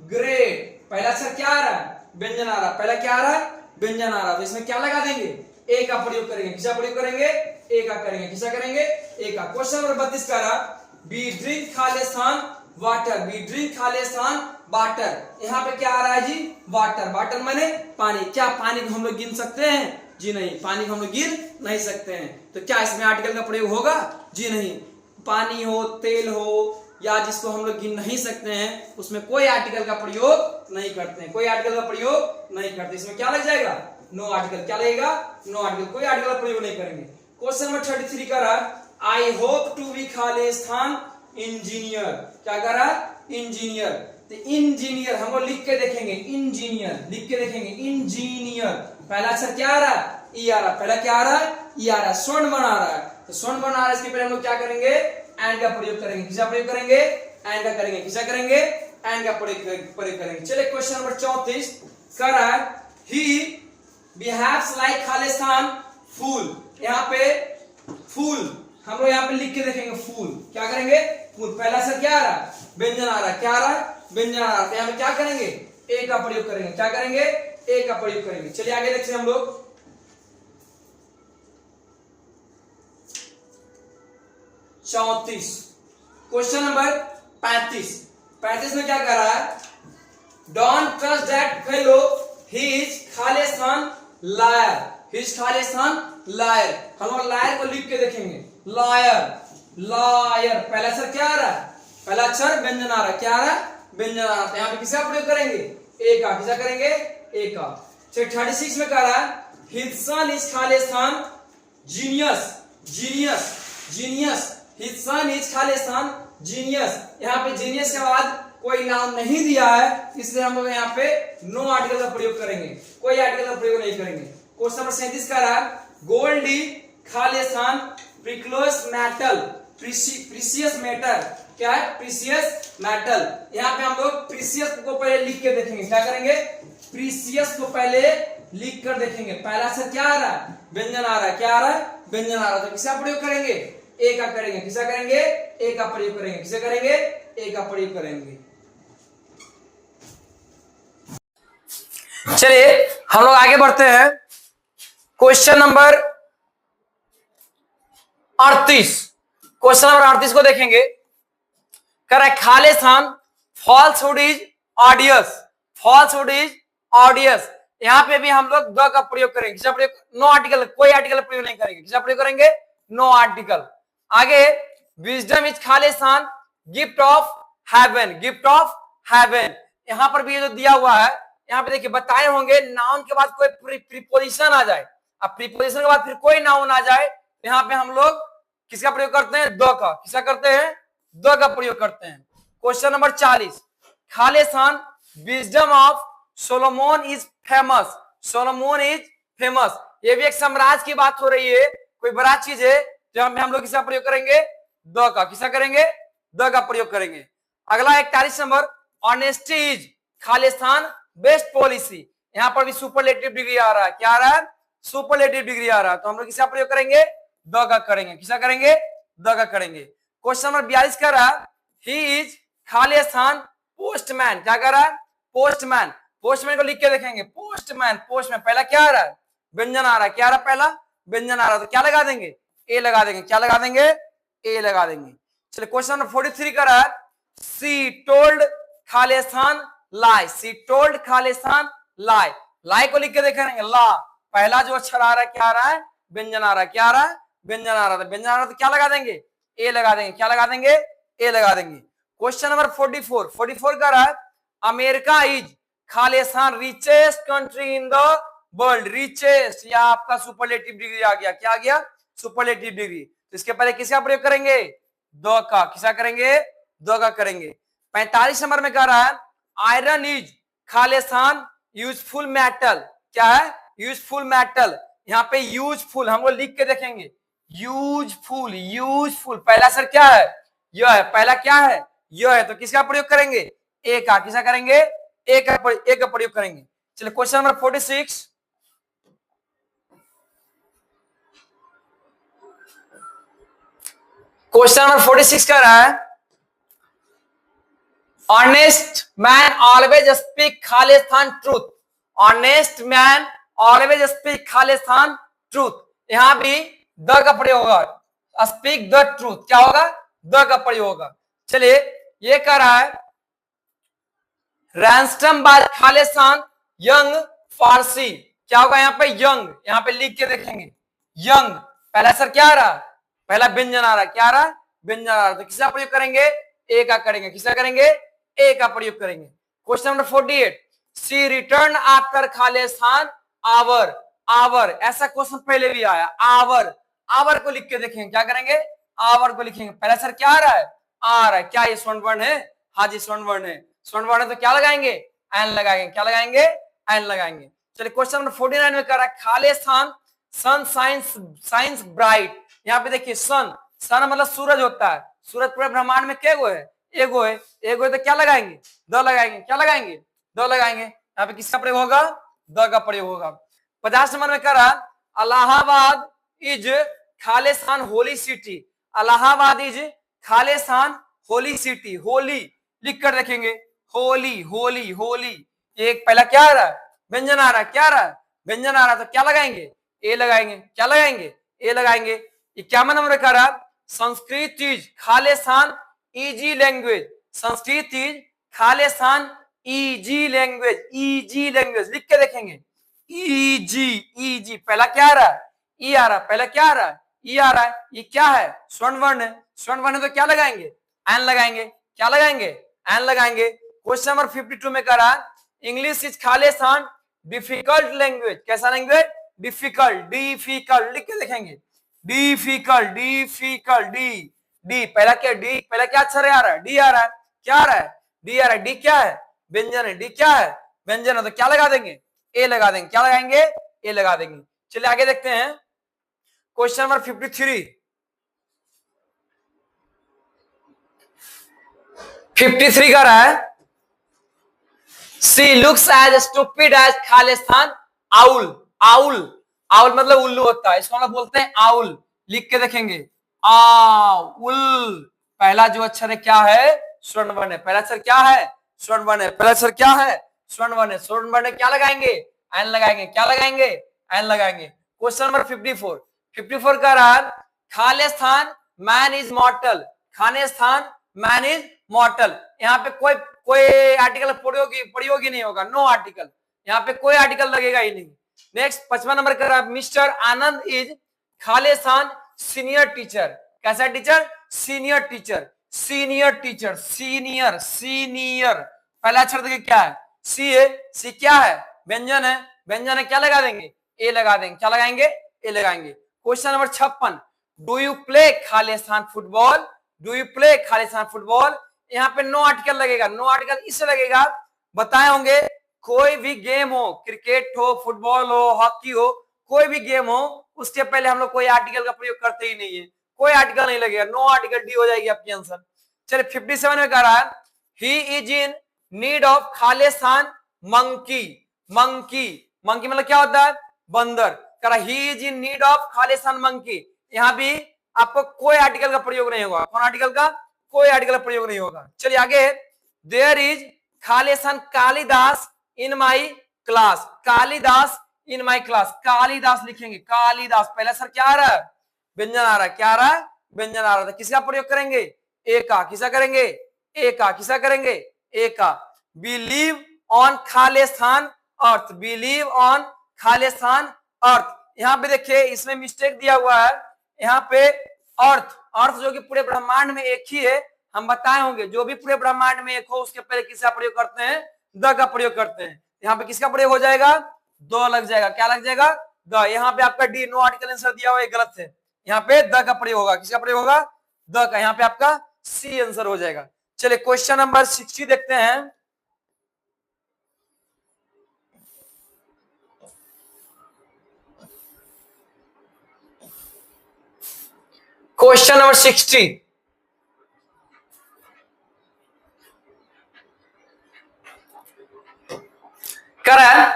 ग्रेट पहला अक्षर क्या आ रहा है, व्यंजन आ रहा है। पहला क्या आ रहा है, व्यंजन आ रहा है, तो इसमें क्या लगा देंगे, ए का प्रयोग करेंगे। किसका प्रयोग करेंगे, ए का करेंगे। किसका करेंगे, ए का। क्वेश्चन नंबर 32 का रहा, बी ड्रिंक खाली स्थान वाटर। बी ड्रिंक खाली स्थान वाटर। यहाँ पे क्या आ रहा है जी, वाटर। वाटर माने पानी। क्या पानी को हम लोग गिन सकते हैं, जी नहीं, पानी को हम लोग गिन नहीं सकते हैं। तो क्या इसमें आर्टिकल का प्रयोग होगा, जी नहीं। पानी हो, तेल हो, या जिसको हम लोग गिन नहीं सकते हैं, उसमें कोई आर्टिकल का प्रयोग नहीं करते हैं, कोई आर्टिकल का प्रयोग नहीं करते। इसमें क्या लग जाएगा, नो आर्टिकल। क्या लगेगा, नो आर्टिकल, कोई आर्टिकल का प्रयोग नहीं करेंगे। क्वेश्चन नंबर 33 का रहा, आई होप टू बी खाली स्थान इंजीनियर। क्या कर रहा है, इंजीनियर। तो इंजीनियर हम लोग लिख के देखेंगे, इंजीनियर लिख के देखेंगे, इंजीनियर। पहला अक्षर क्या आ रहा है, ई आ रहा है। पहला क्या आ रहा है, ई आ रहा है। स्वर्ण बना रहा है, तो स्वर्ण बना रहा है, इसके पहले हम लोग क्या करेंगे, एंड का प्रयोग करेंगे। किसका प्रयोग करेंगे, एंड का करेंगे। किसका करेंगे, एंड का प्रयोग करेंगे। चलिए क्वेश्चन नंबर 34 कर रहा है, ही बिहेव्स लाइक खाली स्थान फूल। यहाँ पे फूल हम लोग यहाँ पे लिख के देखेंगे, फूल। क्या करेंगे, फूल। पहला अक्षर क्या आ रहा है, व्यंजन आ रहा है। क्या आ रहा है, व्यंजन आ रहा है। तो यहाँ पे क्या करेंगे, ए का प्रयोग करेंगे। क्या करेंगे, ए का प्रयोग करेंगे। चलिए आगे देखते हैं हम लोग, 34 क्वेश्चन नंबर 35 में क्या कर रहा है, don't trust that fellow, he is खाली स्थान लायर। ही इज खाली स्थान लायर। हम लोग लायर को लिख के देखेंगे, लायर, लायर। पहला अक्षर क्या आ रहा है, पहला अक्षर व्यंजन आ रहा है। क्या आ रहा है, व्यंजन आ रहा है। यहाँ पे किसका प्रयोग करेंगे, ए का। किसका करेंगे, ए का। 36 में कह रहा है, हिज सन इज खाली स्थान genius. Genius, genius. His son is खाली स्थान जीनियस। यहाँ पे जीनियस के बाद कोई नाम नहीं दिया है, इसलिए हम लोग यहाँ पे नो आर्टिकल का प्रयोग करेंगे, कोई आर्टिकल का प्रयोग नहीं करेंगे। क्वेश्चन नंबर 37 का रहा, गोल्ड इज खाली स्थान प्रिक्लोस मेटल। Precious metal. क्या है, प्रीसियस मेटल। यहाँ पे हम लोग प्रीसियस को पहले लिख के देखेंगे। क्या करेंगे, प्रीसियस को पहले लिख कर देखेंगे। पहला से क्या आ रहा है, व्यंजन आ रहा है। क्या आ रहा है, व्यंजन आ रहा है। तो किसका प्रयोग करेंगे, ए का करेंगे। किसका करेंगे, ए का प्रयोग करेंगे। किसे करेंगे, ए का प्रयोग करेंगे। चलिए हम लोग आगे बढ़ते हैं, क्वेश्चन नंबर 38। क्वेश्चन नंबर 38 को देखेंगे, करेक्ट खाली स्थान फॉल्सहुड इज ऑडियस। Falsehood is ऑडियस। यहाँ पे भी हम लोग द का प्रयोग करेंगे। किसका प्रयोग, नो आर्टिकल, कोई आर्टिकल प्रयोग नहीं करेंगे। किसका प्रयोग करेंगे, नो आर्टिकल। आगे विजडम इज खाली स्थान gift of haven. Gift of haven. यहाँ पर भी जो दिया हुआ है, यहाँ पे देखिए बताए होंगे, नाउन के बाद कोई प्रीपोजिशन आ जाए, अब प्रीपोजिशन के बाद फिर कोई नाउन आ जाए, यहाँ पे हम लोग किसका प्रयोग करते हैं, द का। किसका करते हैं, द का प्रयोग करते हैं। क्वेश्चन नंबर 40 खाली स्थान wisdom of Solomon is famous. Solomon is famous. ये भी एक साम्राज्य की बात हो रही है, कोई बड़ा चीज है, तो हम लोग किसका प्रयोग करेंगे, द का। किसका करेंगे, द का प्रयोग करेंगे। अगला 41 नंबर, ऑनेस्टी इज खाली स्थान बेस्ट पॉलिसी। यहाँ पर भी सुपरलेटिव डिग्री आ रहा है। क्या आ रहा है, सुपरलेटिव डिग्री आ रहा है। तो हम लोग किसका प्रयोग करेंगे, द का करेंगे। किसका करेंगे, द का करेंगे। क्वेश्चन नंबर 42 का रहा, ही इज खाली स्थान पोस्टमैन। क्या कर रहा है, पोस्टमैन। पोस्टमैन को लिख के देखेंगे, पोस्टमैन, पोस्टमैन, पहला क्या आ रहा है, व्यंजन आ रहा है, क्या आ रहा है, पहला व्यंजन आ रहा है, तो क्या लगा देंगे, ए लगा देंगे, क्या लगा देंगे, ए लगा देंगे। चलिए क्वेश्चन नंबर 43 का रहा है, सी टोल्ड खालिस्तान लाई, सी टोल्ड खालिस्तान लाई, लाई को लिख के देखेंगे, ला, पहला जो अक्षर आ रहा है क्या आ रहा है, व्यंजन आ रहा है, क्या आ रहा है, व्यंजन आ रहा है, व्यंजन आ रहा है तो क्या लगा देंगे, ए लगा देंगे, क्या लगा देंगे, ए लगा देंगे। क्वेश्चन नंबर 44 का रहा है, America is Khalistan richest country in the world, richest, या आपका सुपरलेटिव डिग्री आ गया, क्या आ गया, सुपरलेटिव डिग्री। तो इसके पहले किसका प्रयोग करेंगे, द का, किसका करेंगे, द का करेंगे। 45 नंबर में कह रहा है, iron is Khalistan useful metal, क्या है, यूजफुल मेटल, यहाँ पे यूजफुल हम लोग लिख के देखेंगे, यूजफुल, यूजफुल, पहला सर क्या है, यह है, पहला क्या है, यह है, तो किसका प्रयोग करेंगे, ए का, किसका करेंगे, ए का प्रयोग करेंगे। चलिए क्वेश्चन नंबर 46, क्वेश्चन नंबर 46 का रहा है, honest man always speak Khalistan truth, honest man always speak Khalistan truth, यहां भी द का प्रयोग होगा, स्पीक द ट्रूथ, क्या होगा, द का प्रयोग होगा। चलिए ये कह रहा है, रैंसम बाय खालिस्तान यंग फारसी, क्या होगा यहाँ पे, यंग, यहाँ पे लिख के देखेंगे, यंग, पहला सर क्या आ रहा, पहला व्यंजन आ रहा है, क्या आ रहा, व्यंजन आ रहा है, तो किसका प्रयोग करेंगे, ए का करेंगे, किसका करेंगे, ए का प्रयोग करेंगे। Question number 48, she return after खालिस्तान आवर, आवर, ऐसा क्वेश्चन पहले भी आया, आवर, आवर को लिख के देखेंगे, क्या करेंगे, आवर को लिखेंगे, पहला सर क्या आ रहा है, आ रहा है, क्या ये स्वर्ण वर्ण है, हाँ जी स्वर्ण वर्ण है, स्वर्ण वर्ण है, तो क्या लगाएंगे, एन लगाएंगे, क्या लगाएंगे, एन लगाएंगे। चलिए क्वेश्चन नंबर 49 में कह रहा है, खालिस्तान सन साइंस ब्राइट, यहाँ पे देखिए सन, सन मतलब सूरज होता है, सूरज पूरे ब्रह्मांड में क्या है, एगो है, एगो है, तो क्या लगाएंगे, द लगाएंगे, क्या लगाएंगे, द लगाएंगे, यहाँ पे किसका प्रयोग होगा, द का प्रयोग होगा। 50 नंबर में कह रहा, Allahabad is Khalistan holy city, Allahabad is Khalistan holy city, Holi लिख कर देखेंगे, होली, होली, होली, एक पहला क्या आ रहा है, व्यंजन आ रहा है, क्या आ रहा है, व्यंजन आ रहा है, तो क्या लगाएंगे, ए लगाएंगे, क्या लगाएंगे, ए लगाएंगे। 51 नंबर कह रहा, Sanskrit is Khalistan easy language, Sanskrit is Khalistan easy language, easy language लिख के देखेंगे, इजी, इजी, पहला क्या आ रहा है, ई आ रहा है, पहला क्या आ रहा है, ई आ रहा है, ये क्या है, स्वर्ण वर्ण है, स्वर्ण वर्ण है, तो क्या लगाएंगे, एन लगाएंगे, क्या लगाएंगे, एन लगाएंगे। क्वेश्चन नंबर 52 में कह रहा, English is Khalistan difficult language, कैसा लैंग्वेज, डिफिकल्ट, डिफिकल्ट लिख के देखेंगे, डिफिकल्ट, डिफिकल्ट, डी, डी, पहला क्या, डी, पहला क्या अक्षर आ रहा है, डी आ रहा है, क्या आ रहा है, डी आ रहा है, डी क्या है, व्यंजन है, डी क्या है, व्यंजन है, तो क्या लगा देंगे, ए लगा देंगे, क्या लगाएंगे, ए लगा देंगे। चलिए आगे देखते हैं, क्वेश्चन नंबर 53 का रहा है, she looks as stupid as खालिस्तान आउल, आउल, आउल मतलब उल्लू होता है, इसको हम लोग बोलते हैं आउल, लिख के देखेंगे, आउल, पहला जो अक्षर है क्या है, स्वर्ण वर्ण है, पहला अक्षर क्या है, स्वर्ण वर्ण है, पहला अक्षर क्या है, स्वर्ण वर्ण है, स्वर्ण वर्ण क्या लगाएंगे, एन लगाएंगे, क्या लगाएंगे, एन लगाएंगे। क्वेश्चन नंबर 54 का रहा, Khalistan man is मॉर्टल, Khalistan man is मॉर्टल, यहाँ पे कोई आर्टिकल प्रयोग ही नहीं होगा, नो आर्टिकल, यहाँ पे कोई आर्टिकल लगेगा ही नहीं। नेक्स्ट 55 नंबर का रहा, मिस्टर आनंद इज खालिस्तान सीनियर टीचर, कैसा teacher, senior teacher, senior teacher, senior, senior, पहला अक्षर देखिए क्या है, सी है, सी क्या है, व्यंजन है, व्यंजन है, क्या लगा देंगे, ए लगा देंगे, क्या लगाएंगे, ए लगाएंगे। Question number 56, do you play Khalistan football, do you play Khalistan football, यहाँ पे नो आर्टिकल लगेगा, नो आर्टिकल इससे लगेगा, बताए होंगे कोई भी गेम हो, क्रिकेट हो, फुटबॉल हो, हॉकी हो, कोई भी गेम हो, उसके पहले हम लोग कोई आर्टिकल का प्रयोग करते ही नहीं है, कोई आर्टिकल नहीं लगेगा, नो आर्टिकल, डी हो जाएगी आपकी आंसर। चलिए 57 में कह रहा है, he is in need of Khalistan monkey, monkey, monkey मतलब क्या होता है, बंदर, कह रहा he is in need of Khalistan monkey, यहाँ भी आपको कोई आर्टिकल का प्रयोग नहीं होगा, कौन आर्टिकल का, कोई आर्टिकल का प्रयोग नहीं होगा। चलिए आगे, देयर इज खालिस्तान Kalidas in my class, Kalidas in my class, Kalidas लिखेंगे, कालिदास। पहला सर क्या आ रहा है, व्यंजन आ रहा है, क्या आ रहा है, व्यंजन आ रहा था। किसका प्रयोग करेंगे, ए का। किसका करेंगे, ए का। किसका करेंगे, ए का। बिलीव ऑन खालिस्तान अर्थ, बिलीव ऑन खालिस्तान अर्थ। यहाँ पे देखिए इसमें मिस्टेक दिया हुआ है, यहाँ पे अर्थ, अर्थ जो कि पूरे ब्रह्मांड में एक ही है, हम बताए होंगे जो भी पूरे ब्रह्मांड में एक हो उसके पहले किसका प्रयोग करते हैं, द का प्रयोग करते हैं। यहाँ पे किसका प्रयोग हो जाएगा, दो लग जाएगा। क्या लग जाएगा, द। यहाँ पे आपका डी नो आर्टिकल आंसर दिया हुआ है, गलत है। यहाँ पे द का प्रयोग होगा। किसका प्रयोग होगा, द का। यहाँ पे आपका सी आंसर हो जाएगा। चलिए क्वेश्चन नंबर 60 देखते हैं। क्वेश्चन नंबर 60 करें,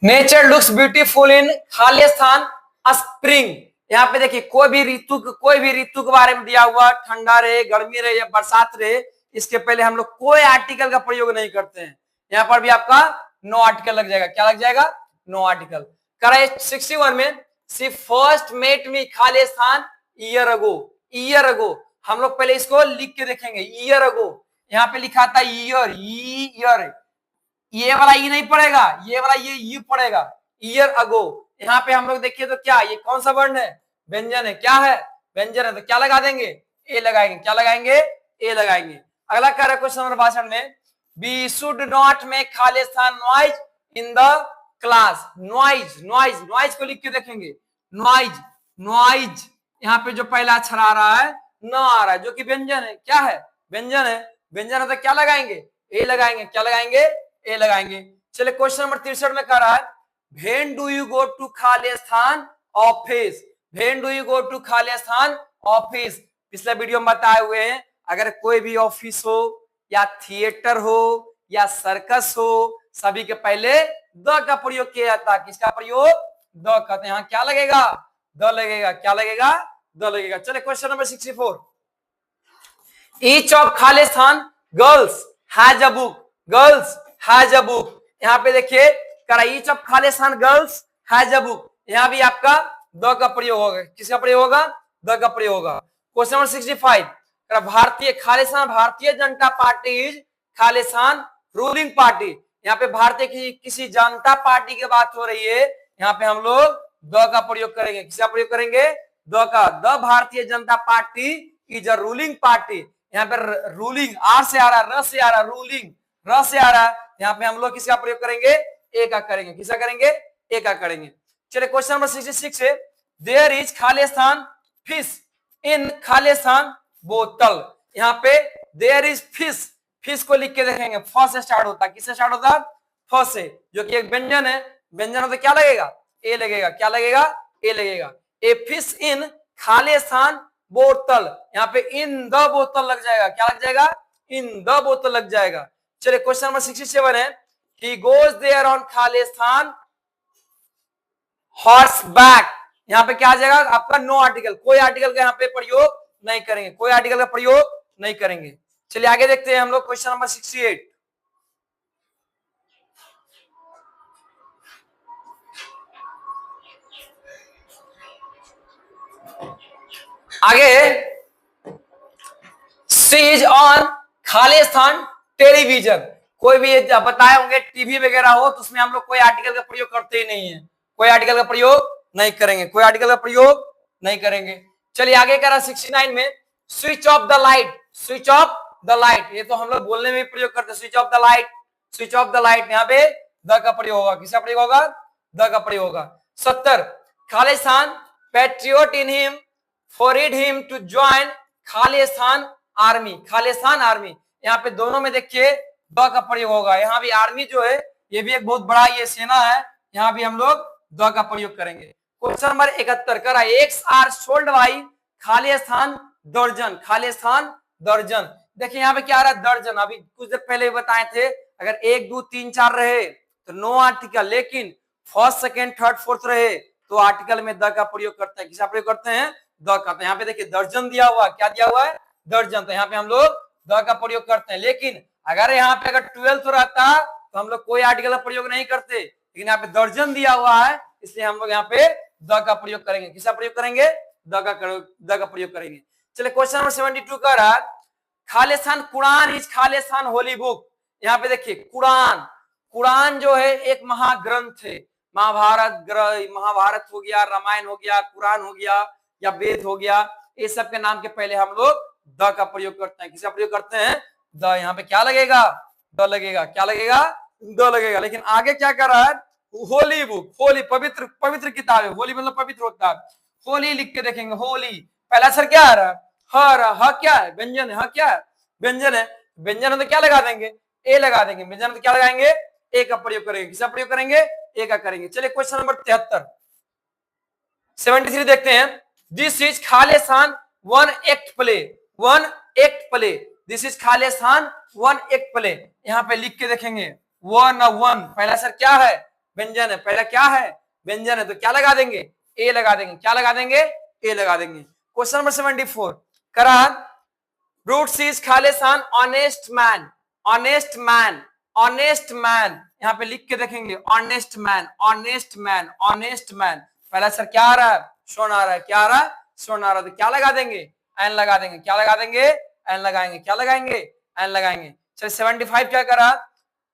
nature looks beautiful in Khalistan spring. यहाँ पे देखिए कोई भी ऋतु के बारे में दिया हुआ, ठंडा रहे, गर्मी रहे या बरसात रहे, इसके पहले हम लोग कोई आर्टिकल का प्रयोग नहीं करते हैं। यहाँ पर भी आपका नो आर्टिकल लग जाएगा। क्या लग जाएगा, नो आर्टिकल। करें 61 में, सी फर्स्ट मेट मी खालिस्तान ईयर अगो। ईयर अगो हम लोग पहले इसको लिख के देखेंगे, ईयर अगो। यहाँ पे लिखा था ईयर, ईयर, ये वाला ई नहीं पड़ेगा, ये वाला ये यू पड़ेगा, ईयर अगो। यहाँ पे हम लोग देखिए तो क्या, ये कौन सा वर्ण है, व्यंजन है। क्या है, व्यंजन है, तो क्या लगा देंगे, ए लगाएंगे। क्या लगाएंगे, ए लगाएंगे। अगला कह रहा है क्वेश्चन नंबर 62 में, वी शुड नॉट मेक खालिस्तान नॉइज इन द क्लास। नॉइज, नॉइज, नॉइज को लिख के देखेंगे, नॉइज, नॉइज। यहाँ पे जो पहला अक्षर आ रहा है न आ रहा है, जो कि व्यंजन है। क्या है, व्यंजन है। व्यंजन है तो क्या लगाएंगे, ए लगाएंगे। क्या लगाएंगे, ए लगाएंगे। चलिए क्वेश्चन नंबर 63 में कह रहा है, when do you go to खालिस्तान office. When do you go to खालिस्तान ऑफिस। पिछले वीडियो में बताए हुए हैं, अगर कोई भी ऑफिस हो या थिएटर हो या सर्कस हो, सभी के पहले द का प्रयोग किया जाता है। किसका प्रयोग, द का। तो यहाँ क्या लगेगा, द लगेगा। क्या लगेगा, द लगेगा। चलिए question number 64, each of Khalistan girls has a book. Girls has a book. यहाँ पे देखिए करा, each of Khalistan girls has a book. यहाँ भी आपका द का प्रयोग होगा। किसका प्रयोग होगा, द का प्रयोग होगा। क्वेश्चन नंबर 65, भारतीय Khalistan, Bharatiya Janata party is Khalistan ruling party. यहाँ पे भारतीय की किसी जनता पार्टी की बात हो रही है, यहाँ पे हम लोग द का प्रयोग करेंगे। किसका प्रयोग करेंगे, द का। The Bharatiya Janata party is a ruling party. यहाँ पे रूलिंग आर से आ रहा, र से आ रहा, रूलिंग र से आ रहा है। यहाँ पे हम लोग किसका प्रयोग करेंगे, ए का करेंगे। किसका करेंगे, ए का करेंगे। चलिए क्वेश्चन नंबर 66 है, देयर इज खालिस्तान फिश इन खालिस्तान बोतल। यहाँ पे देयर इज फिश, फिश को लिख के देखेंगे, फ से स्टार्ट होता है। किससे स्टार्ट होता है, फ से, जो कि एक व्यंजन है। व्यंजन हो तो क्या लगेगा, ए लगेगा। क्या लगेगा, ए लगेगा। ए फिश इन खालिस्तान बोतल। यहाँ पे इन द बोतल लग जाएगा। क्या लग जाएगा, इन द बोतल लग जाएगा। चलिए क्वेश्चन नंबर 67 है, ही गोज देयर ऑन खालिस्तान हॉर्स बैक। यहाँ पे क्या आ जाएगा आपका, नो आर्टिकल। कोई आर्टिकल का यहाँ पे प्रयोग नहीं करेंगे, कोई आर्टिकल का प्रयोग नहीं करेंगे। चलिए आगे देखते हैं हम लोग क्वेश्चन नंबर 68। आगे, सीज ऑन खालिस्तान टेलीविजन। कोई भी बताए होंगे टीवी वगैरह हो तो उसमें हम लोग कोई आर्टिकल का प्रयोग करते ही नहीं है, कोई आर्टिकल का प्रयोग नहीं करेंगे, कोई आर्टिकल का प्रयोग नहीं करेंगे। चलिए आगे करा 69 में, switch off the light. Switch off the light, ये तो हम लोग बोलने में प्रयोग करते हैं, switch off the light, switch off the light. यहाँ पे द का प्रयोग होगा। किसका प्रयोग होगा, द का प्रयोग होगा। 70, खालिस्तान patriot in him forbid him to join खालिस्तान आर्मी। खालिस्तान आर्मी, यहाँ पे दोनों में देखिए द का प्रयोग होगा। यहाँ भी आर्मी जो है ये भी एक बहुत बड़ा ये सेना है, यहाँ भी हम लोग द का प्रयोग करेंगे। क्वेश्चन नंबर 71 करा, एक्स आर सोल्ड बाई खालिस्तान दर्जन। खालिस्तान दर्जन, देखिए यहाँ पे क्या आ रहा है, दर्जन। अभी कुछ देर पहले बताए थे, अगर 1 2 3 4 रहे तो नो आर्टिकल, लेकिन फर्स्ट सेकेंड थर्ड फोर्थ रहे तो आर्टिकल में द का प्रयोग करते हैं। किसका प्रयोग करते हैं, द का। तो यहाँ पे देखिए दर्जन दिया हुआ, क्या दिया हुआ है, दर्जन। तो यहाँ पे हम लोग द का प्रयोग करते हैं। लेकिन अगर यहाँ पे अगर 12th रहता तो हम लोग कोई आर्टिकल का प्रयोग नहीं करते, लेकिन यहाँ पे दर्जन दिया हुआ है, इसलिए हम लोग यहाँ पे द का प्रयोग करेंगे। किसका प्रयोग करेंगे? द का प्रयोग करेंगे। चलिए क्वेश्चन नंबर 72 का रहा, खालिस्तान कुरान इज खालिस्तान होली बुक। यहाँ पे देखिए कुरान, कुरान जो है एक महाग्रंथ है। महाभारत हो गया, रामायण हो गया, कुरान हो गया या वेद हो गया, ये सब के नाम के पहले हम लोग द का प्रयोग करते हैं। किसका प्रयोग करते हैं? द। यहाँ पे क्या लगेगा? द लगेगा। क्या लगेगा? द लगेगा। लेकिन आगे क्या कर रहा है? होली बुक, होली पवित्र, पवित्र किताब है। होली मतलब पवित्र होता है। होली लिख के देखेंगे, होली पहला अक्षर क्या आ रहा है? ह क्या है? व्यंजन है। ह क्या है? व्यंजन है। व्यंजन है तो क्या लगा देंगे? ए लगा देंगे। व्यंजन तो क्या लगाएंगे? ए का प्रयोग करेंगे। किसका प्रयोग करेंगे? ए का करेंगे। चलिए क्वेश्चन नंबर 73 देखते हैं। This is Khalistan one act play, one act play. This is Khalistan one act play. यहाँ पे लिख के देखेंगे वन पहला अक्षर क्या है? व्यंजन है। पहला क्या है? व्यंजन है तो क्या लगा देंगे? ए लगा देंगे। क्या लगा देंगे? ए लगा देंगे। क्वेश्चन नंबर 74 करा, रूट्स इज खालिस्तान honest man, honest man, honest man. यहाँ पे लिख के देखेंगे honest man, honest man, honest man. पहला अक्षर क्या आ रहा है? सोन आ रहा है। क्या आ रहा है? सोन आ रहा है तो क्या लगा देंगे? एन लगा देंगे। क्या लगा देंगे? एन लगाएंगे। क्या लगाएंगे? एन लगाएंगे। चलिए 75 क्या करा,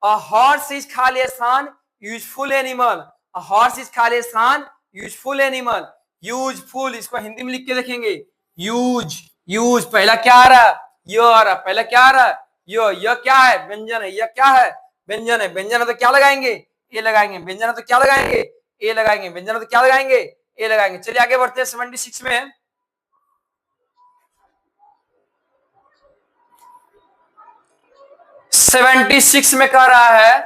a horse is Khalistan useful animal, a horse is Khalistan useful animal. Useful इसको हिंदी में लिख के देखेंगे यूज, यूज पहला क्या आ रहा है? यो आ रहा है। पहला क्या आ रहा है? यो। यह क्या है? व्यंजन है। यह क्या है? व्यंजन है। व्यंजन है तो क्या लगाएंगे? ए लगाएंगे। व्यंजन है तो क्या लगाएंगे? ए लगाएंगे। व्यंजन है तो क्या लगाएंगे? ए लगाएंगे। चलिए आगे बढ़ते हैं 76 में। में कह रहा है,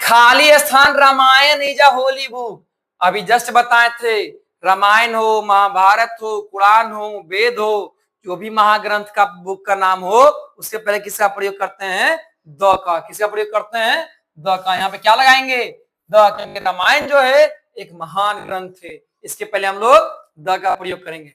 खालिस्तान Ramayana is a holy book. अभी जस्ट बताए थे, रामायण हो, महाभारत हो, कुरान हो, वेद हो, जो भी महाग्रंथ का बुक का नाम हो, उसके पहले किसका प्रयोग करते हैं? द का। किसका प्रयोग करते हैं? द का। यहाँ पे क्या लगाएंगे? द, क्योंकि रामायण जो है एक महान ग्रंथ है, इसके पहले हम लोग द का प्रयोग करेंगे।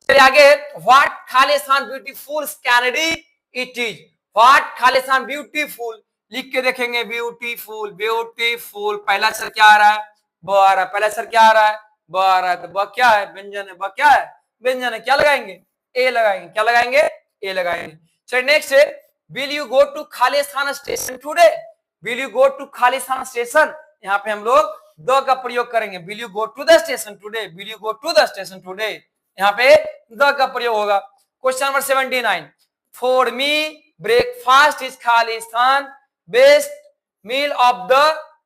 चलिए आगे, what Khalistan beautiful Kennedy it is. What Khalistan beautiful लिख के देखेंगे, ब्यूटीफुल, ब्यूटीफुल। पहला अक्षर क्या आ रहा है? ब आ रहा है। पहला अक्षर क्या आ रहा है? ब आ रहा है तो ब क्या है? व्यंजन है। ब क्या है? व्यंजन है। क्या लगाएंगे? ए लगाएंगे। क्या लगाएंगे? ए लगाएंगे। चलिए नेक्स्ट है, विल यू गो टू खालिस्तान station today, will you go to खालिस्तान स्टेशन। यहाँ पे हम लोग द का प्रयोग करेंगे। Will you go to the station today, will you go to the station today. यहाँ पे द का प्रयोग होगा। Question number 79, for me breakfast is खालिस्तान best meal of the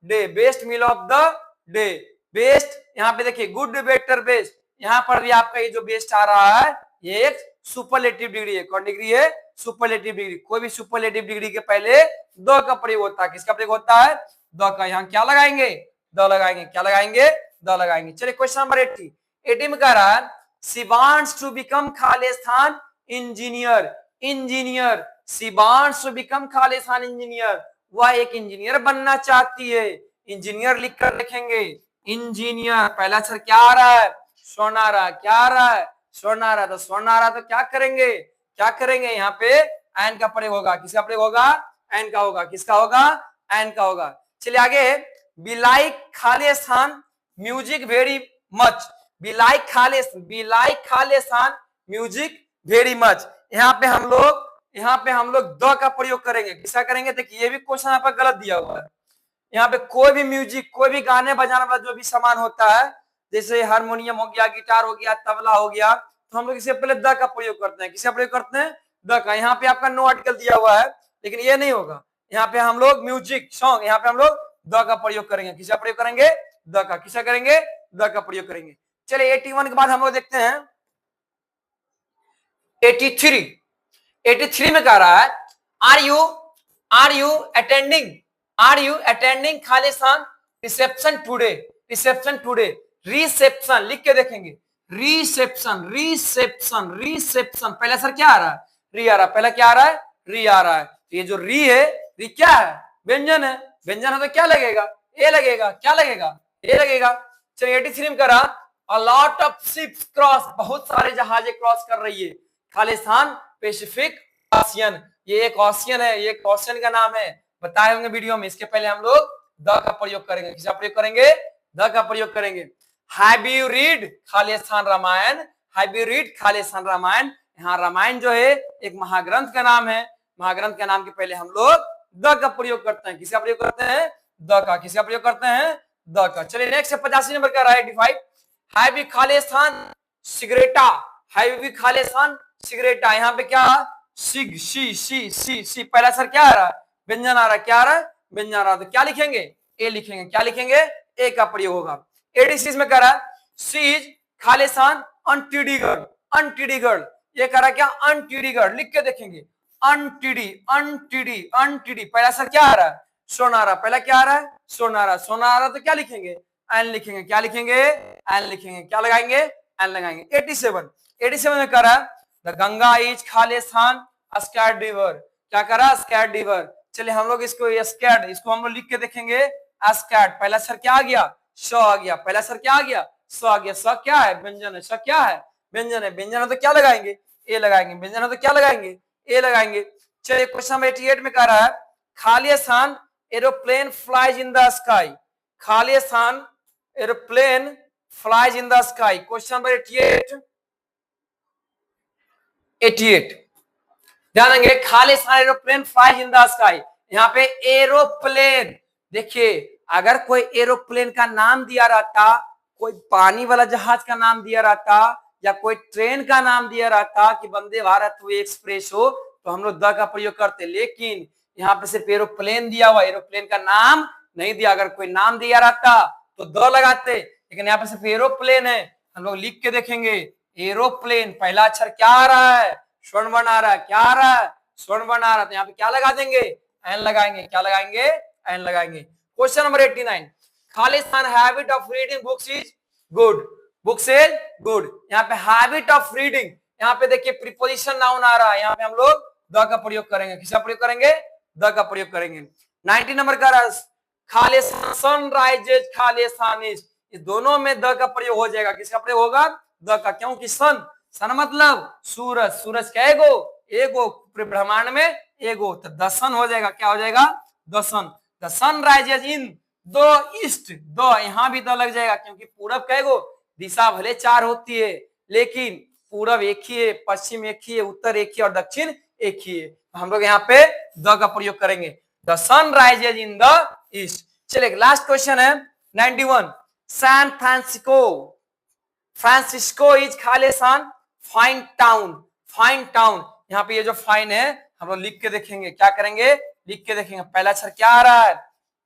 day, best meal of the day. Best यहाँ पे देखिए good, better, best. यहाँ पर भी आपका ये जो बेस्ट आ रहा है ये एक सुपरलेटिव डिग्री है। कौन डिग्री है? Superlative degree. कोई भी सुपरलेटिव डिग्री के पहले द का प्रयोग होता है। किसका प्रयोग होता है? द का। यहाँ क्या लगाएंगे? द लगाएंगे। क्या लगाएंगे? द लगाएंगे। चलिए क्वेश्चन नंबर 80 में कह रहा है, शी वांट्स टू बिकम खालिस्तान engineer, engineer. She wants to become खालिस्तान इंजीनियर, वह एक इंजीनियर बनना चाहती है। इंजीनियर लिखकर लिखेंगे इंजीनियर। पहला अक्षर क्या आ रहा है? स्वर्ण आ रहा है। क्या आ रहा है? स्वर्ण आ रहा है तो स्वर्ण आ रहा है तो क्या करेंगे? क्या करेंगे? यहाँ पे एन का प्रयोग होगा। किसका प्रयोग होगा? एन का होगा। किसका होगा? एन का होगा। चलिए आगे, be like Khalistan music very much, be like Khalistan music very much. यहाँ पे हम लोग द का प्रयोग करेंगे। किसका करेंगे? देखिए ये भी क्वेश्चन यहाँ पर गलत दिया हुआ है। यहाँ पे कोई भी म्यूजिक, कोई भी गाने बजाने वाला जो भी सामान होता है, जैसे हारमोनियम हो गया, गिटार हो गया, तबला हो गया, तो हम लोग इससे पहले द का प्रयोग करते हैं। किसका प्रयोग करते हैं? द का। यहाँ पे आपका नो आर्टिकल दिया हुआ है, लेकिन ये नहीं होगा। यहाँ पे हम लोग म्यूजिक सॉन्ग, यहाँ पे हम लोग द का प्रयोग करेंगे। किसका प्रयोग करेंगे? द का। किसका करेंगे? द का प्रयोग करेंगे। चलिए 81 के बाद हम लोग देखते हैं 83 में कह रहा है, आर यू अटेंडिंग खालिस्तान reception today, reception today. Reception लिख के देखेंगे, रिसेप्शन, रिसेप्शन, रिसेप्शन। पहला सर क्या आ रहा है? री आ रहा है। पहला क्या आ रहा है? री आ रहा है। ये जो री है, री क्या है? व्यंजन है। व्यंजन है तो क्या लगेगा? ए लगेगा। क्या लगेगा? ए लगेगा। चलिए 83 में करा, a lot of ships cross, बहुत सारे जहाजें क्रॉस कर रही है खालिस्तान पैसिफिक ओशियन। ये एक ओशियन है, ये एक ओशियन का नाम है बताए होंगे वीडियो में। इसके पहले हम लोग द का प्रयोग करेंगे। किसका प्रयोग करेंगे? द का प्रयोग करेंगे। हैव यू रीड खालिस्तान रामायण? हैव यू रीड खालिस्तान रामायण? यहाँ रामायण जो है एक महाग्रंथ का नाम है। महाग्रंथ के नाम के पहले हम लोग द का प्रयोग करते हैं। किसका प्रयोग करते हैं? द का। किसका प्रयोग करते हैं? द का। चलिए नेक्स्ट 85 नंबर का राइट डिफाइड। हैव यू खालिस्तान सिगरेटा? हैव यू खालिस्तान सिगरेटा? यहाँ पे क्या सिग सी सी सी सी पहला सर क्या आ रहा है? व्यंजन आ रहा है। क्या आ रहा है? व्यंजन आ रहा है। तो क्या लिखेंगे? ए लिखेंगे। क्या लिखेंगे? ए का प्रयोग होगा। 86 में कह रहा है सीज खालिस्तान अनटीडी गर्ल। अनटीडी गर्ल ये कह रहा है क्या? अनटीडी गर्ल। लिख के देखेंगे अनटीडी अनटीडी अनटीडी पहला सर क्या आ रहा है? सोनारा। पहला क्या आ रहा है? सोनारा। सोनारा तो क्या लिखेंगे? एन लिखेंगे। क्या लिखेंगे? एन लिखेंगे। क्या लगाएंगे? एन लगाएंगे। 87 में कह रहा है the Ganga is Khalistan scared river. क्या कह रहा है? Scared river. चलिए हम लोग इसको स्कैर्ड इसको हम लोग लिख के देखेंगे स्कैर्ड। पहला सर क्या आ गया? स आ गया। पहला सर क्या आ गया? स आ गया। स क्या है? व्यंजन है। स क्या है? व्यंजन है। व्यंजन है तो क्या लगाएंगे? ए लगाएंगे। व्यंजन है तो क्या लगाएंगे? ए लगाएंगे। चलिए क्वेश्चन नंबर 88 में कह रहा है Khalistan aeroplane flies in the sky. Khalistan aeroplane flies in the sky. Question number 88 ध्यान देंगे Khalistan aeroplane flies in the sky. यहाँ पे एरोप्लेन देखिए अगर कोई एरोप्लेन का नाम दिया रहता, कोई पानी वाला जहाज का नाम दिया रहता या कोई ट्रेन का नाम दिया रहता कि वंदे भारत हो एक्सप्रेस हो तो हम लोग द का प्रयोग करते। लेकिन यहाँ पे सिर्फ एरोप्लेन दिया हुआ, एरोप्लेन का नाम नहीं दिया। अगर कोई नाम दिया रहता तो द लगाते, लेकिन यहाँ पे सिर्फ एरोप्लेन है। हम लोग लिख के देखेंगे एरोप्लेन। पहला अक्षर क्या आ रहा है? स्वर्ण वर्ण आ रहा है। क्या आ रहा है? स्वर्ण वर्ण आ रहा है। तो यहाँ पे क्या लगा देंगे? एन लगाएंगे। क्या लगाएंगे? एन लगाएंगे। Question number 89 Khalistan habit of reading books is good. Books is good. यहाँ पे हैबिट ऑफ रीडिंग, यहाँ पे देखिए प्रीपोजिशन नाउन आ रहा है। यहाँ पे हम लोग द का प्रयोग करेंगे। किसका प्रयोग करेंगे? द का प्रयोग करेंगे। 90 नंबर का रस खालिस्तान सनराइजेज खालिस्तान इज। इस दोनों में द का प्रयोग हो जाएगा। किसका प्रयोग होगा? द का। क्योंकि सन सन मतलब सूरज। सूरज क्या एगो? एगो। ब्रह्मांड में एगो। तो द सन हो जाएगा। क्या हो जाएगा? The sun. The sun rises in the east. The यहां भी द लग जाएगा क्योंकि पूरब का एगो दिशा भले 4 होती है लेकिन पूरब एक ही है, पश्चिम एक ही है, उत्तर एक ही और दक्षिण एक ही है। हम लोग यहाँ पे द का प्रयोग करेंगे। The sun rises in the east. चलिए लास्ट क्वेश्चन है 91 सैन फ्रांसिस्को। फ्रांसिस्को इज खालिस्तान फाइन टाउन। फाइन टाउन यहाँ पे ये जो फाइन है हम लोग लिख के देखेंगे। क्या करेंगे? लिख के देखेंगे। पहला अक्षर क्या आ रहा है?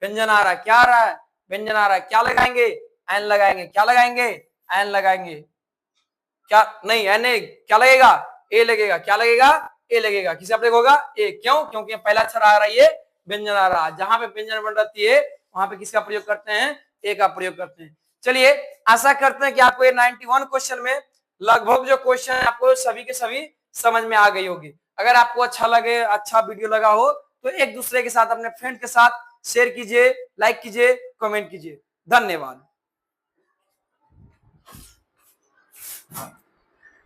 व्यंजन आ रहा है। क्या आ रहा है? व्यंजन आ रहा है। क्या लगाएंगे? एन लगाएंगे। क्या लगाएंगे? एन लगाएंगे। क्या नहीं एन नहीं, क्या लगेगा? ए लगेगा। क्या लगेगा? ए लगेगा। किसका प्रयोग होगा? ए। क्यों? क्योंकि पहला अक्षर आ रहा है ये व्यंजन आ रहा है। जहां पे व्यंजन बन रहती है वहां पे किसका प्रयोग करते हैं? ए का प्रयोग करते हैं। चलिए आशा करते हैं कि आपको ये 91 क्वेश्चन में लगभग जो क्वेश्चन है आपको सभी के सभी समझ में आ गई होगी। अगर आपको अच्छा लगे, अच्छा वीडियो लगा हो तो एक दूसरे के साथ, अपने फ्रेंड के साथ शेयर कीजिए, लाइक कीजिए, कमेंट कीजिए। धन्यवाद।